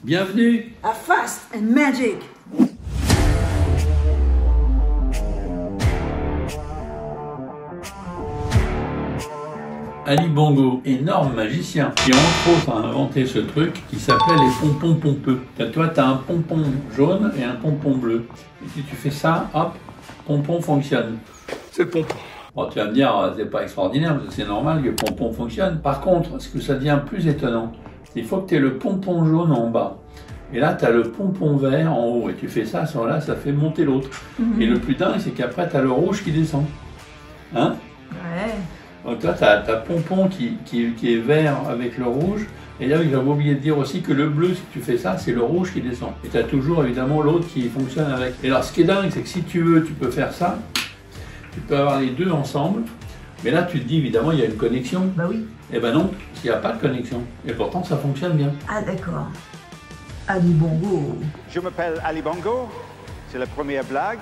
Bienvenue à Fast and Magic. Ali Bongo, énorme magicien, qui entre autres a inventé ce truc qui s'appelait les pompons pompeux. Toi, tu as un pompon jaune et un pompon bleu. Et si tu fais ça, hop, pompon fonctionne. C'est le pompon. Bon, tu vas me dire, c'est pas extraordinaire, parce que c'est normal que le pompon fonctionne. Par contre, ce que ça devient plus étonnant, c'est qu'il faut que tu aies le pompon jaune en bas. Et là, tu as le pompon vert en haut. Et tu fais ça, sur là, ça fait monter l'autre. Et le plus dingue, c'est qu'après, tu as le rouge qui descend. Hein? Ouais. Donc toi, tu as pompon qui est vert avec le rouge. Et là, j'avais oublié de dire aussi que le bleu, si tu fais ça, c'est le rouge qui descend. Et tu as toujours, évidemment, l'autre qui fonctionne avec. Et alors, ce qui est dingue, c'est que si tu veux, tu peux faire ça. Tu peux avoir les deux ensemble. Mais là, tu te dis, évidemment, il y a une connexion. Bah oui. Eh ben non, il n'y a pas de connexion. Et pourtant, ça fonctionne bien. Ah d'accord. Ali Bongo. Je m'appelle Ali Bongo, c'est la première blague,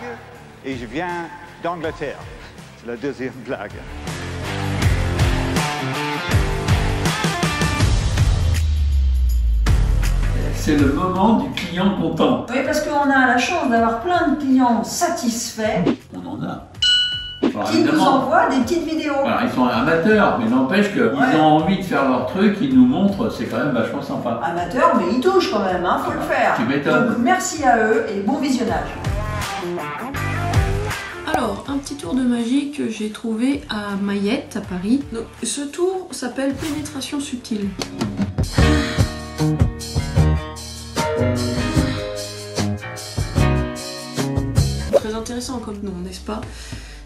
et je viens d'Angleterre. C'est la deuxième blague. C'est le moment du client content. Oui, parce qu'on a la chance d'avoir plein de clients satisfaits On en a. Alors, qui nous envoient des petites vidéos. Alors, ils sont amateurs, mais n'empêche qu'ils ont envie de faire leur truc, ils nous montrent, c'est quand même vachement sympa. Amateurs, mais ils touchent quand même, hein, faut le faire. Tu m'étonnes. Donc merci à eux et bon visionnage. Alors, un petit tour de magie que j'ai trouvé à Mayette, à Paris. Donc, ce tour s'appelle Pénétration subtile. Très intéressant comme nom, n'est-ce pas?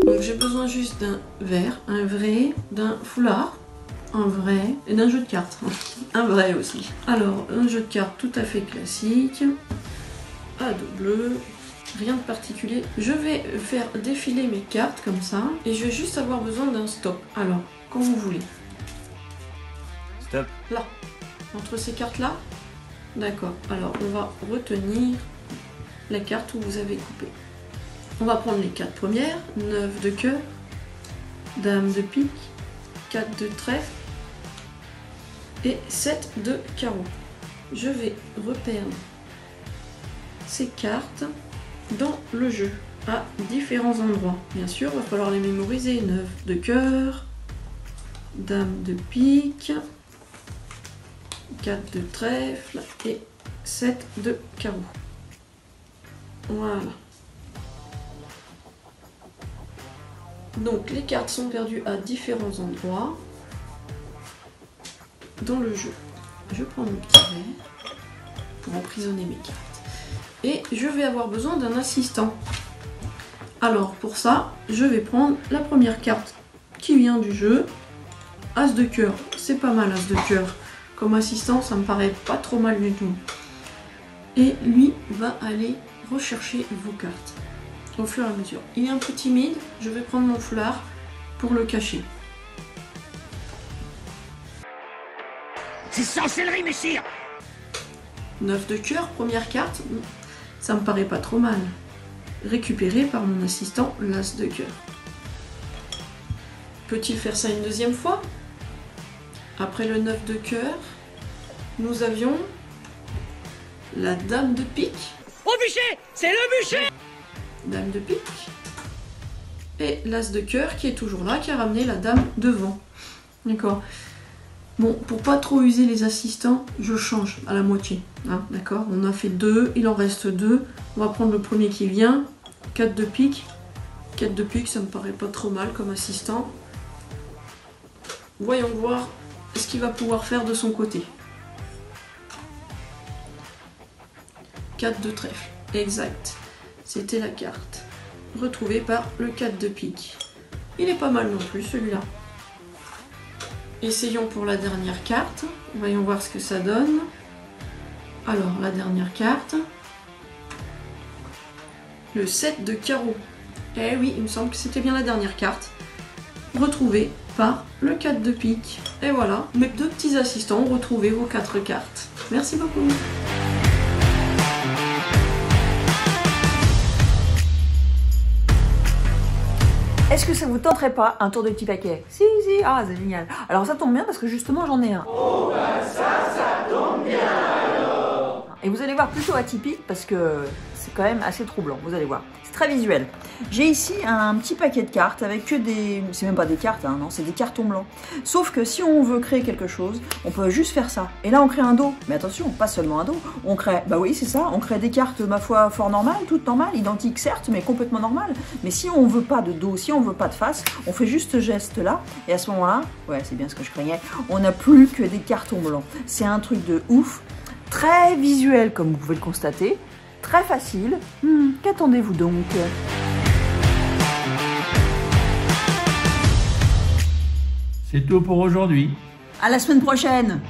Donc j'ai besoin juste d'un verre, un vrai, d'un foulard, un vrai et d'un jeu de cartes. Un vrai aussi. Alors, un jeu de cartes tout à fait classique, à dos bleu. Rien de particulier. Je vais faire défiler mes cartes comme ça et je vais juste avoir besoin d'un stop. Alors, quand vous voulez. Stop. Là. Entre ces cartes-là. D'accord. Alors, on va retenir la carte où vous avez coupé. On va prendre les 4 premières. 9 de cœur, Dame de pique, 4 de trèfle et 7 de carreau. Je vais reperdre ces cartes dans le jeu, à différents endroits. Bien sûr, il va falloir les mémoriser. 9 de cœur, Dame de pique, 4 de trèfle et 7 de carreau. Voilà. Donc les cartes sont perdues à différents endroits dans le jeu. Je prends mon petit verre pour emprisonner mes cartes. Et je vais avoir besoin d'un assistant. Alors pour ça, je vais prendre la première carte qui vient du jeu. As de cœur, c'est pas mal As de cœur. Comme assistant, ça me paraît pas trop mal du tout. Et lui va aller rechercher vos cartes au fur et à mesure. Il est un peu timide, je vais prendre mon foulard pour le cacher. C'est sorcellerie, messire! 9 de cœur, première carte. Ça me paraît pas trop mal. Récupéré par mon assistant, l'As de cœur. Peut-il faire ça une deuxième fois? Après le 9 de cœur, nous avions la Dame de pique. Au bûcher! C'est le bûcher! Dame de pique. Et l'As de cœur qui est toujours là, qui a ramené la Dame devant. D'accord. Bon, pour pas trop user les assistants, je change à la moitié. Hein, d'accord. On a fait 2, il en reste 2. On va prendre le premier qui vient. 4 de pique. 4 de pique, ça me paraît pas trop mal comme assistant. Voyons voir ce qu'il va pouvoir faire de son côté. 4 de trèfle. Exact. C'était la carte retrouvée par le 4 de pique. Il est pas mal non plus celui-là. Essayons pour la dernière carte. Voyons voir ce que ça donne. Alors, la dernière carte. Le 7 de carreau. Eh oui, il me semble que c'était bien la dernière carte. Retrouvée par le 4 de pique. Et voilà, mes 2 petits assistants ont retrouvé vos 4 cartes. Merci beaucoup. Est-ce que ça vous tenterait pas un tour de petit paquet? Si, si, ah c'est génial. Alors ça tombe bien parce que justement j'en ai un. Oh bah ça tombe bien alors. Et vous allez voir plutôt atypique parce que c'est quand même assez troublant, vous allez voir. C'est très visuel. J'ai ici un petit paquet de cartes avec que des... C'est même pas des cartes, hein, non, c'est des cartons blancs. Sauf que si on veut créer quelque chose, on peut juste faire ça. Et là, on crée un dos. Mais attention, pas seulement un dos. On crée... Bah oui, c'est ça. On crée des cartes, ma foi, fort normales, toutes normales, identiques certes, mais complètement normales. Mais si on veut pas de dos, si on veut pas de face, on fait juste ce geste-là. Et à ce moment-là, ouais, c'est bien ce que je craignais, on n'a plus que des cartons blancs. C'est un truc de ouf. Très visuel, comme vous pouvez le constater. Très facile. Qu'attendez-vous donc? C'est tout pour aujourd'hui. À la semaine prochaine!